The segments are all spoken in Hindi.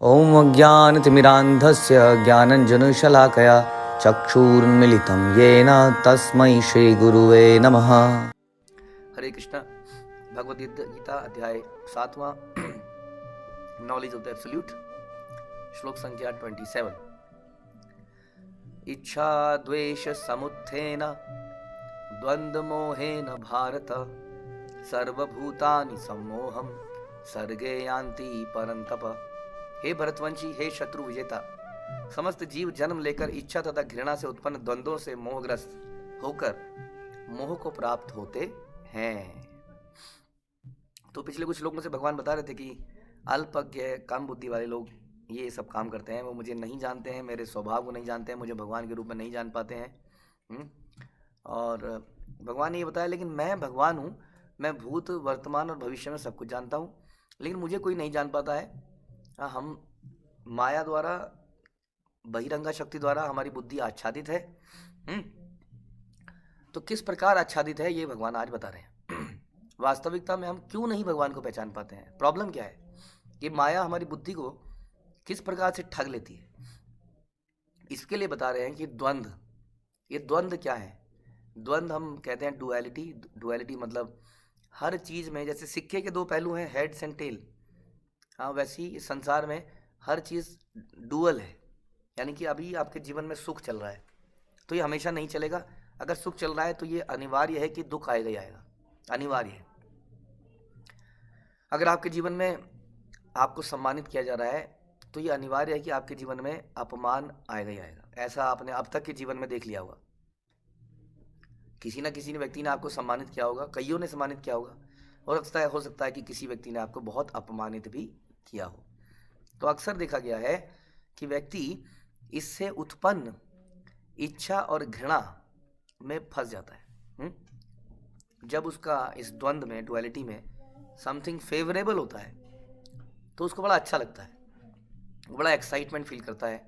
ॐ अज्ञानतिमिरान्धस्य ज्ञानञ्जनशलाकया चक्षुरुन्मिलितं येन तस्मै श्रीगुरुवे नमः। हरे कृष्णा। भगवद गीता अध्याय 7वां नॉलेज ऑफ द एब्सोल्यूट, श्लोक संख्या 27। इच्छा द्वेष समुत्थेन द्वन्द्वमोहेन भारत सर्वभूतानि सम्मोहं सर्गे यान्ति परन्तप। हे भरतवंशी, हे शत्रु विजेता, समस्त जीव जन्म लेकर इच्छा तथा घृणा से उत्पन्न द्वंद्वों से मोहग्रस्त होकर मोह को प्राप्त होते हैं। तो पिछले कुछ श्लोकों से भगवान बता रहे थे कि अल्पज्ञ कम बुद्धि वाले लोग ये सब काम करते हैं। वो मुझे नहीं जानते हैं, मेरे स्वभाव को नहीं जानते हैं, मुझे भगवान के रूप में नहीं जान पाते हैं। और भगवान ने ये बताया, लेकिन मैं भगवान हूँ, मैं भूत वर्तमान और भविष्य में सब कुछ जानता हूँ, लेकिन मुझे कोई नहीं जान पाता है। हम माया द्वारा, बहिरंगा शक्ति द्वारा हमारी बुद्धि आच्छादित है। तो किस प्रकार आच्छादित है ये भगवान आज बता रहे हैं। वास्तविकता में हम क्यों नहीं भगवान को पहचान पाते हैं? प्रॉब्लम क्या है कि माया हमारी बुद्धि को किस प्रकार से ठग लेती है। इसके लिए बता रहे हैं कि द्वंद्व, ये द्वंद्व क्या है? द्वंद्व हम कहते हैं डुअलिटी। डुअलिटी मतलब हर चीज में, जैसे सिक्के के दो पहलू हैं, हेड्स एंड टेल। हाँ, वैसे ही संसार में हर चीज़ डुअल है। यानी कि अभी आपके जीवन में सुख चल रहा है तो ये हमेशा नहीं चलेगा। अगर सुख चल रहा है तो ये अनिवार्य है कि दुख आएगा ही आएगा, अनिवार्य है। अगर आपके जीवन में आपको सम्मानित किया जा रहा है तो ये अनिवार्य है कि आपके जीवन में अपमान आएगा ही आएगा। ऐसा आपने अब तक के जीवन में देख लिया होगा। किसी न किसी व्यक्ति ने आपको सम्मानित किया होगा, कईयों ने सम्मानित किया होगा, और हो सकता है कि किसी व्यक्ति ने आपको बहुत अपमानित भी किया हो। तो अक्सर देखा गया है कि व्यक्ति इससे उत्पन्न इच्छा और घृणा में फंस जाता है। जब उसका इस द्वंद्व में, डुअलिटी में समथिंग फेवरेबल होता है तो उसको बड़ा अच्छा लगता है, बड़ा एक्साइटमेंट फील करता है,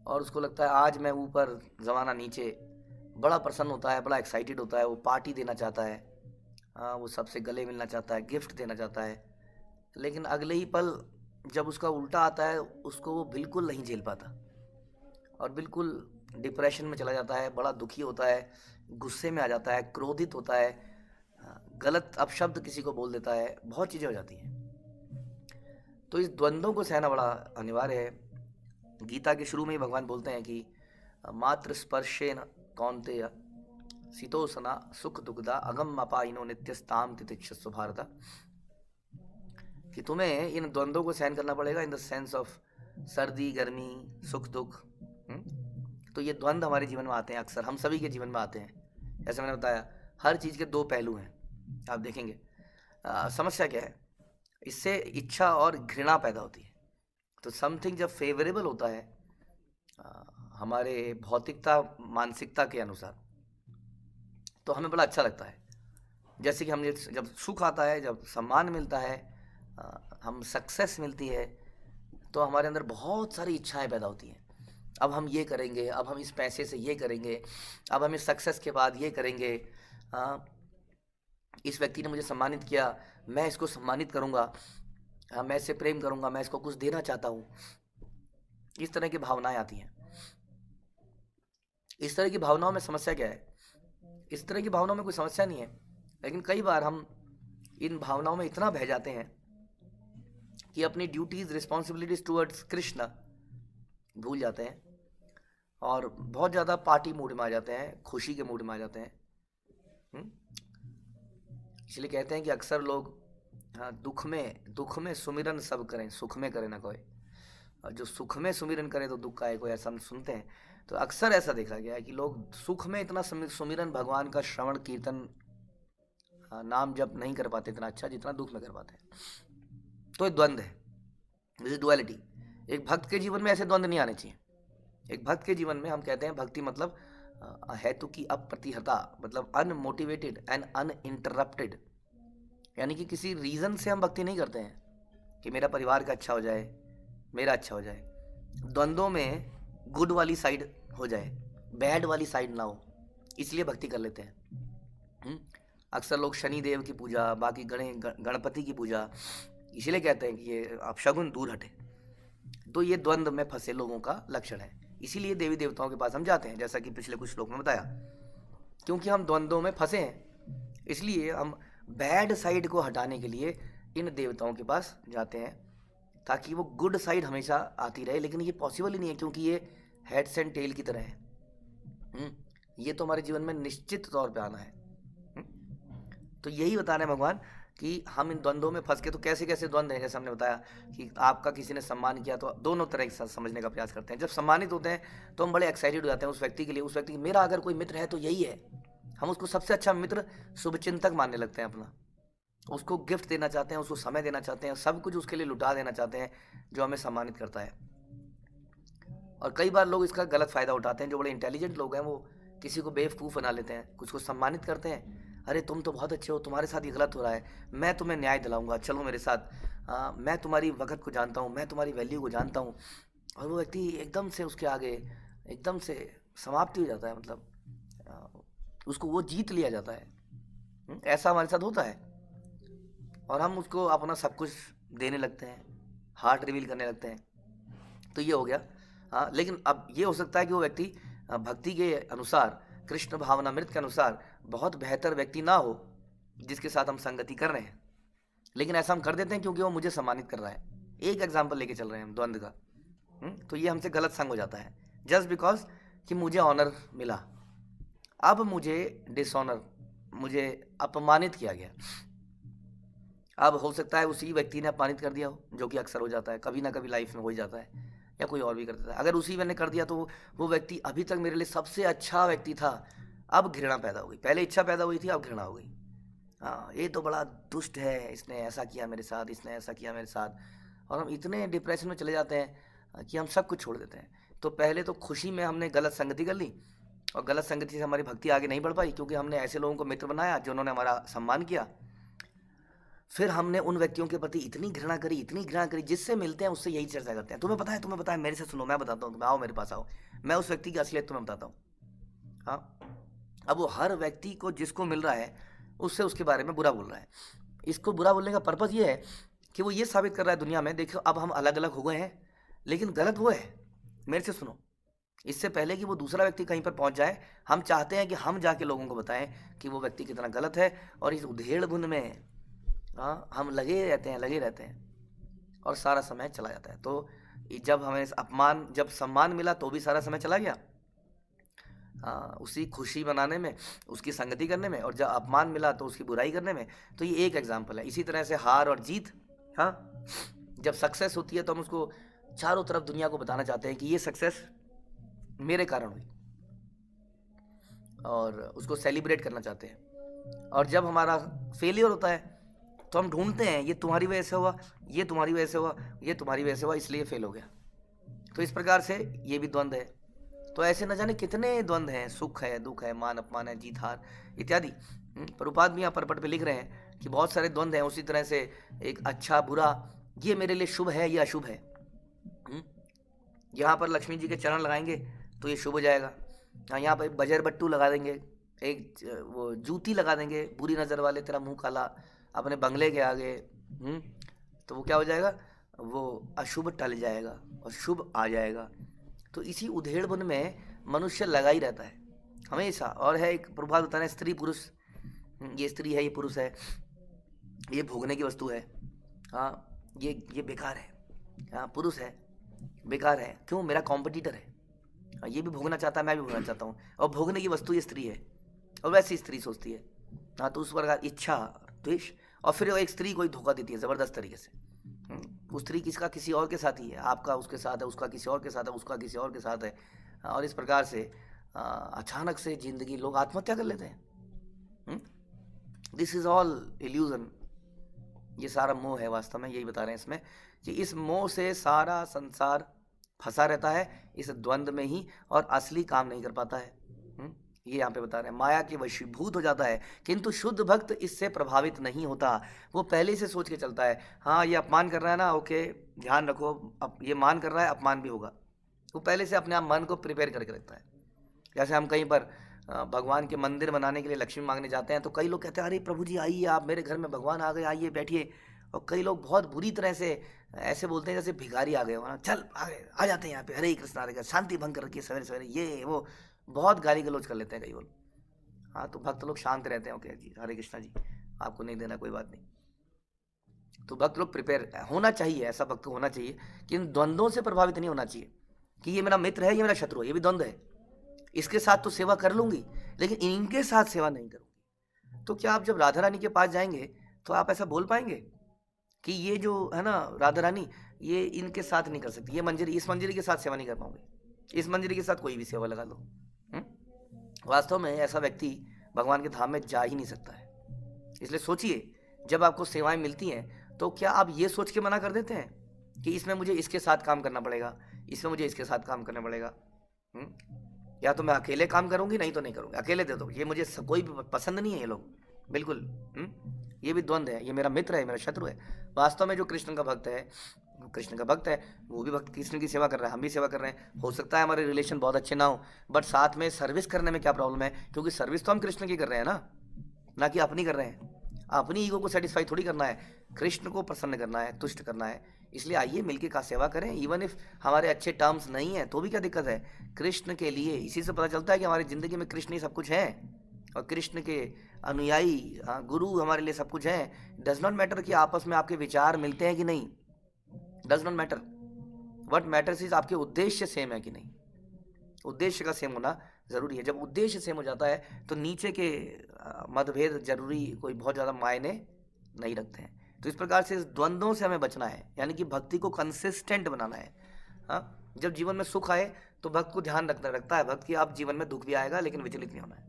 और उसको लगता है आज मैं ऊपर जमाना नीचे। बड़ा प्रसन्न होता है, बड़ा एक्साइटेड होता है, वो पार्टी देना चाहता है, वो सबसे गले मिलना चाहता है, गिफ्ट देना चाहता है। लेकिन अगले ही पल जब उसका उल्टा आता है, उसको वो बिल्कुल नहीं झेल पाता और बिल्कुल डिप्रेशन में चला जाता है, बड़ा दुखी होता है, गुस्से में आ जाता है, क्रोधित होता है, गलत अपशब्द किसी को बोल देता है, बहुत चीज़ें हो जाती हैं। तो इस द्वंद्वों को सहना बड़ा अनिवार्य है। गीता के शुरू में ही भगवान बोलते हैं कि मात्र स्पर्शेन कौन्तेय शीतोष्णा सुख दुखदा अगम अपाइनो नित्यस्ताम तितिक्षस्व भारत। कि तुम्हें इन द्वंद्वों को सहन करना पड़ेगा, इन द सेंस ऑफ सर्दी गर्मी सुख दुख। तो ये द्वंद्व हमारे जीवन में आते हैं, अक्सर हम सभी के जीवन में आते हैं। जैसे मैंने बताया, हर चीज़ के दो पहलू हैं, आप देखेंगे। समस्या क्या है? इससे इच्छा और घृणा पैदा होती है। तो समथिंग जब फेवरेबल होता है हमारे भौतिकता मानसिकता के अनुसार, तो हमें बड़ा अच्छा लगता है। जैसे कि हमें जब सुख आता है, जब सम्मान मिलता है, हम सक्सेस मिलती है, तो हमारे अंदर बहुत सारी इच्छाएं पैदा होती हैं। अब हम ये करेंगे, अब हम इस पैसे से ये करेंगे, अब हम इस सक्सेस के बाद ये करेंगे, इस व्यक्ति ने मुझे सम्मानित किया, मैं इसको सम्मानित करूँगा, मैं इससे प्रेम करूँगा, मैं इसको कुछ देना चाहता हूँ। इस तरह की भावनाएं आती हैं। इस तरह की भावनाओं में समस्या क्या है? इस तरह की भावनाओं में कोई समस्या नहीं है, लेकिन कई बार हम इन भावनाओं में इतना बह जाते हैं कि अपनी ड्यूटीज, रिस्पॉन्सिबिलिटीज टुवर्ड्स कृष्ण भूल जाते हैं और बहुत ज़्यादा पार्टी मूड में आ जाते हैं, खुशी के मूड में आ जाते हैं। इसलिए कहते हैं कि अक्सर लोग दुख में सुमिरन सब करें, सुख में करें ना कोई। और जो सुख में सुमिरन करे तो दुख आए कोई, ऐसा हम सुनते हैं। तो अक्सर ऐसा देखा गया है कि लोग सुख में इतना सुमिरन, भगवान का श्रवण कीर्तन, नाम जप नहीं कर पाते इतना अच्छा जितना दुख में कर पाते हैं। तो ये द्वंद्व है, दिस इज डुअलिटी। एक भक्त के जीवन में ऐसे द्वंद्व नहीं आने चाहिए। एक भक्त के जीवन में हम कहते हैं भक्ति मतलब हेतु की अप्रतिहता, मतलब अनमोटिवेटेड एंड अनइंटरप्टेड। यानी कि किसी रीज़न से हम भक्ति नहीं करते हैं कि मेरा परिवार का अच्छा हो जाए, मेरा अच्छा हो जाए। द्वंद्वों में गुड वाली साइड हो जाए, बैड वाली साइड ना हो, इसलिए भक्ति कर लेते हैं। अक्सर लोग शनि देव की पूजा, बाकी गणपति की पूजा, इसीलिए कहते हैं कि ये आप शगुन दूर हटे। तो ये द्वंद्व में फंसे लोगों का लक्षण है। इसीलिए देवी देवताओं के पास हम जाते हैं, जैसा कि पिछले कुछ श्लोक में बताया, क्योंकि हम द्वंद्वों में फंसे हैं। इसलिए हम बैड साइड को हटाने के लिए इन देवताओं के पास जाते हैं, ताकि वो गुड साइड हमेशा आती रहे। लेकिन ये पॉसिबल ही नहीं है, क्योंकि ये हेड्स एंड टेल की तरह है। ये तो हमारे जीवन में निश्चित तौर पे आना है। तो यही बता रहे हैं भगवान कि हम इन द्वंद्वों में फंस के, तो कैसे कैसे द्वंद्व हैं, जैसे हमने बताया कि आपका किसी ने सम्मान किया, तो दोनों तरह के साथ समझने का प्रयास करते हैं। जब सम्मानित होते हैं तो हम बड़े एक्साइटेड हो जाते हैं उस व्यक्ति के लिए, उस व्यक्ति मेरा अगर कोई मित्र है तो यही है, हम उसको सबसे अच्छा मित्र शुभचिंतक मानने लगते हैं अपना, उसको गिफ्ट देना चाहते हैं, उसको समय देना चाहते हैं, सब कुछ उसके लिए लुटा देना चाहते हैं जो हमें सम्मानित करता है। और कई बार लोग इसका गलत फ़ायदा उठाते हैं। जो बड़े इंटेलिजेंट लोग हैं वो किसी को बेवकूफ़ बना लेते हैं, कुछ को सम्मानित करते हैं, अरे तुम तो बहुत अच्छे हो, तुम्हारे साथ ये गलत हो रहा है, मैं तुम्हें न्याय दिलाऊंगा, चलो मेरे साथ, मैं तुम्हारी वक़्त को जानता हूँ, मैं तुम्हारी वैल्यू को जानता हूँ। और वो व्यक्ति एकदम से उसके आगे एकदम से समाप्ति हो जाता है, मतलब उसको वो जीत लिया जाता है। ऐसा हमारे साथ होता है और हम उसको अपना सब कुछ देने लगते हैं, हार्ट रिवील करने लगते हैं। तो ये हो गया। लेकिन अब ये हो सकता है कि वो व्यक्ति भक्ति के अनुसार, कृष्ण भावनामृत के अनुसार बहुत बेहतर व्यक्ति ना हो जिसके साथ हम संगति कर रहे हैं, लेकिन ऐसा हम कर देते हैं क्योंकि वो मुझे सम्मानित कर रहा है। एक एग्जाम्पल लेके चल रहे हैं हम द्वंद्व का। तो ये हमसे गलत संग हो जाता है, जस्ट बिकॉज कि मुझे ऑनर मिला, अब मुझे डिसऑनर, मुझे अपमानित किया गया। अब हो सकता है उसी व्यक्ति ने अपमानित कर दिया हो, जो कि अक्सर हो जाता है, कभी ना कभी लाइफ में हो ही जाता है, या कोई और भी कर देता है। अगर उसी ने कर दिया तो वो व्यक्ति अभी तक मेरे लिए सबसे अच्छा व्यक्ति था, अब घृणा पैदा हो गई। पहले इच्छा पैदा हुई थी, अब घृणा हो गई। हाँ, ये तो बड़ा दुष्ट है, इसने ऐसा किया मेरे साथ, इसने ऐसा किया मेरे साथ। और हम इतने डिप्रेशन में चले जाते हैं कि हम सब कुछ छोड़ देते हैं। तो पहले तो खुशी में हमने गलत संगति कर ली, और गलत संगति से हमारी भक्ति आगे नहीं बढ़ पाई, क्योंकि हमने ऐसे लोगों को मित्र बनाया जिन्होंने हमारा सम्मान किया। फिर हमने उन व्यक्तियों के प्रति इतनी घृणा करी, जिससे मिलते हैं उससे यही चर्चा करते हैं, तुम्हें पता है, मेरे से सुनो, मैं बताता हूँ, तुम्हें आओ, मेरे पास आओ, मैं उस व्यक्ति की असलियत तुम्हें बताता हूँ। हाँ, अब वो हर व्यक्ति को जिसको मिल रहा है उससे उसके बारे में बुरा बोल रहा है। इसको बुरा बोलने का पर्पज़ ये है कि वो ये साबित कर रहा है दुनिया में, देखो अब हम अलग अलग हो गए हैं, लेकिन गलत वो है, मेरे से सुनो। इससे पहले कि वो दूसरा व्यक्ति कहीं पर पहुंच जाए, हम चाहते हैं कि हम जाके लोगों को बताएं कि वो व्यक्ति कितना गलत है। और इस उधेड़ बुन में हम लगे रहते हैं और सारा समय चला जाता है। तो जब हमें जब सम्मान मिला तो भी सारा समय चला गया उसी खुशी मनाने में, उसकी संगति करने में, और जब अपमान मिला तो उसकी बुराई करने में। तो ये एक एग्जाम्पल है। इसी तरह से हार और जीत, जब सक्सेस होती है तो हम उसको चारों तरफ दुनिया को बताना चाहते हैं कि ये सक्सेस मेरे कारण हुई, और उसको सेलिब्रेट करना चाहते हैं। और जब हमारा फेलियर होता है तो हम ढूंढते हैं, ये तुम्हारी वजह से हुआ, ये तुम्हारी वजह से हुआ, ये तुम्हारी वजह से हुआ, इसलिए फेल हो गया। तो इस प्रकार से ये भी द्वंद्व है। तो ऐसे न जाने कितने द्वंद्व हैं, सुख है, दुख है, मान अपमान है, जीत हार इत्यादि। प्रभुपाद भी यहाँ परपट पे लिख रहे हैं कि बहुत सारे द्वंद्व हैं। उसी तरह से एक अच्छा बुरा, ये मेरे लिए शुभ है, ये अशुभ है। यहाँ पर लक्ष्मी जी के चरण लगाएंगे तो ये शुभ हो जाएगा, यहाँ पर बजर बट्टू लगा देंगे, एक वो जूती लगा देंगे, बुरी नज़र वाले, तेरा मुंह काला, अपने बंगले के आगे, तो वो क्या हो जाएगा, वो अशुभ टल जाएगा और शुभ आ जाएगा। तो इसी उधेड़बुन में मनुष्य लगा ही रहता है हमेशा। और है एक प्रभाव होता है, स्त्री पुरुष, ये स्त्री है, ये पुरुष है, ये भोगने की वस्तु है, ये बेकार है, पुरुष है बेकार है, क्यों, मेरा कॉम्पिटिटर है, ये भी भोगना चाहता है, मैं भी भोगना चाहता हूँ, और भोगने की वस्तु ये स्त्री है। और वैसी स्त्री सोचती है। तो उस प्रकार इच्छा, द्वेष, और फिर एक स्त्री कोई धोखा देती है ज़बरदस्त तरीके से। वो स्त्री किसका किसी और के साथ ही है, आपका उसके साथ है, उसका किसी और के साथ है, उसका किसी और के साथ है। और इस प्रकार से अचानक से जिंदगी, लोग आत्महत्या कर लेते हैं। दिस इज़ ऑल इल्यूजन, ये सारा मोह है। वास्तव में यही बता रहे हैं इसमें कि इस मोह से सारा संसार फंसा रहता है, इस द्वंद्व में ही, और असली काम नहीं कर पाता है। ये यहाँ पे बता रहे हैं, माया के वशीभूत हो जाता है, किंतु शुद्ध भक्त इससे प्रभावित नहीं होता। वो पहले से सोच के चलता है, हाँ ये अपमान कर रहा है ना, ओके ध्यान रखो, अब ये मान कर रहा है, अपमान भी होगा। वो पहले से अपने आप मन को प्रिपेयर करके रखता है। जैसे हम कहीं पर भगवान के मंदिर बनाने के लिए लक्ष्मी मांगने जाते हैं, तो कई लोग कहते हैं, अरे प्रभु जी आइए, आप मेरे घर में भगवान आ गए, आइए बैठिए। और कई लोग बहुत बुरी तरह से ऐसे बोलते हैं जैसे भिखारी आ गए हो ना, चल आ जाते हैं यहाँ पे, हरे कृष्ण हरे कृष्ण, शांति भंग कर रखी है सवेरे सवेरे, ये वो बहुत गाली गलौज कर लेते हैं कई लोग। हाँ, तो भक्त लोग शांत रहते हैं, ओके जी हरे कृष्णा जी, आपको नहीं देना कोई बात नहीं। तो भक्त लोग प्रिपेयर होना चाहिए, ऐसा भक्त होना चाहिए कि इन द्वंद्वों से प्रभावित नहीं होना चाहिए कि ये मेरा मित्र है, ये मेरा शत्रु है, ये भी द्वंद्व है, इसके साथ तो सेवा कर लूंगी लेकिन इनके साथ सेवा नहीं करूंगी। तो क्या आप जब राधा रानी के पास जाएंगे तो आप ऐसा बोल पाएंगे कि ये जो है ना राधा रानी, ये इनके साथ नहीं कर सकती, ये मंजरी, इस मंजरी के साथ सेवा नहीं कर पाऊंगी, इस मंजरी के साथ कोई भी सेवा लगा लो? वास्तव में ऐसा व्यक्ति भगवान के धाम में जा ही नहीं सकता है। इसलिए सोचिए, जब आपको सेवाएं मिलती हैं तो क्या आप ये सोच के मना कर देते हैं कि इसमें मुझे इसके साथ काम करना पड़ेगा, इसमें मुझे इसके साथ काम करना पड़ेगा? या तो मैं अकेले काम करूंगी, नहीं तो नहीं करूंगी, अकेले दे दो, ये मुझे कोई भी पसंद नहीं है ये लोग, बिल्कुल। ये भी द्वंद्व है, ये मेरा मित्र है, मेरा शत्रु है। वास्तव में जो कृष्ण का भक्त है, कृष्ण का भक्त है, वो भी भक्त कृष्ण की सेवा कर रहा है, हम भी सेवा कर रहे हैं। हो सकता है हमारे रिलेशन बहुत अच्छे ना हो, बट साथ में सर्विस करने में क्या प्रॉब्लम है? क्योंकि सर्विस तो हम कृष्ण की कर रहे हैं ना कि अपनी कर रहे हैं। अपनी ईगो को सेटिस्फाई थोड़ी करना है, कृष्ण को प्रसन्न करना है, तुष्ट करना है। इसलिए आइए मिलके का सेवा करें, इवन इफ हमारे अच्छे टर्म्स नहीं है तो भी क्या दिक्कत है, कृष्ण के लिए। इसी से पता चलता है कि हमारी ज़िंदगी में कृष्ण ही सब कुछ है, और कृष्ण के अनुयायी, गुरु हमारे लिए सब कुछ है। डज नॉट मैटर कि आपस में आपके विचार मिलते हैं कि नहीं, does not matter. What matters is आपके उद्देश्य सेम है कि नहीं। उद्देश्य का सेम होना ज़रूरी है। जब उद्देश्य सेम हो जाता है तो नीचे के मतभेद जरूरी कोई बहुत ज़्यादा मायने नहीं रखते हैं। तो इस प्रकार से इस द्वंद्वों से हमें बचना है, यानी कि भक्ति को कंसिस्टेंट बनाना है। हाँ, जब जीवन में सुख आए तो भक्त को ध्यान रखता है भक्त कि आप जीवन में दुख भी आएगा लेकिन विचलित नहीं होना है।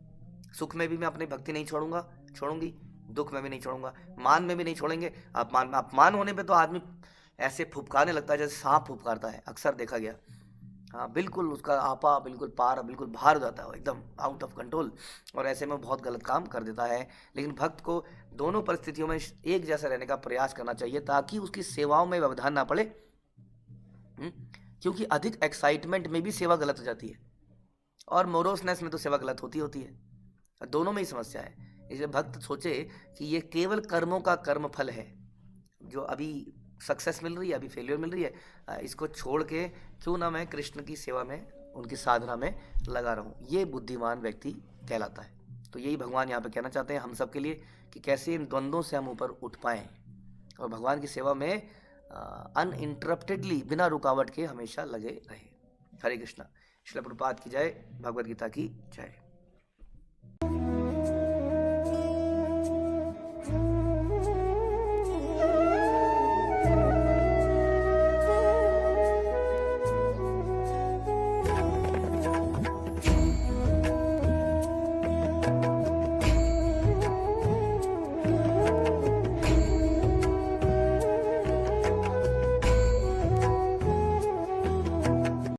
सुख में भी मैं अपनी भक्ति नहीं छोड़ूंगी, दुख में भी नहीं छोड़ूंगा, मान में भी नहीं छोड़ेंगे। अपमान होने पे तो आदमी ऐसे फुफकारने लगता है जैसे सांप फुफकारता है, अक्सर देखा गया। हाँ, बिल्कुल उसका आपा बिल्कुल पार बिल्कुल बाहर हो जाता है, एकदम आउट ऑफ कंट्रोल, और ऐसे में बहुत गलत काम कर देता है। लेकिन भक्त को दोनों परिस्थितियों में एक जैसा रहने का प्रयास करना चाहिए ताकि उसकी सेवाओं में व्यवधान ना पड़े। क्योंकि अधिक एक्साइटमेंट में भी सेवा गलत हो जाती है, और मोरोसनेस में तो सेवा गलत होती है। दोनों में ही समस्या है। इसलिए भक्त सोचे कि ये केवल कर्मों का कर्म फल है, जो अभी सक्सेस मिल रही है, अभी फेलियर मिल रही है, इसको छोड़ के क्यों ना मैं कृष्ण की सेवा में, उनकी साधना में लगा रहूं। ये बुद्धिमान व्यक्ति कहलाता है। तो यही भगवान यहाँ पे कहना चाहते हैं हम सब के लिए कि कैसे इन द्वंद्वों से हम ऊपर उठ पाएँ और भगवान की सेवा में अनइंटरप्टेडली, बिना रुकावट के हमेशा लगे रहे। हरे कृष्णा। श्रील प्रभुपाद की जय, भगवद गीता की जय।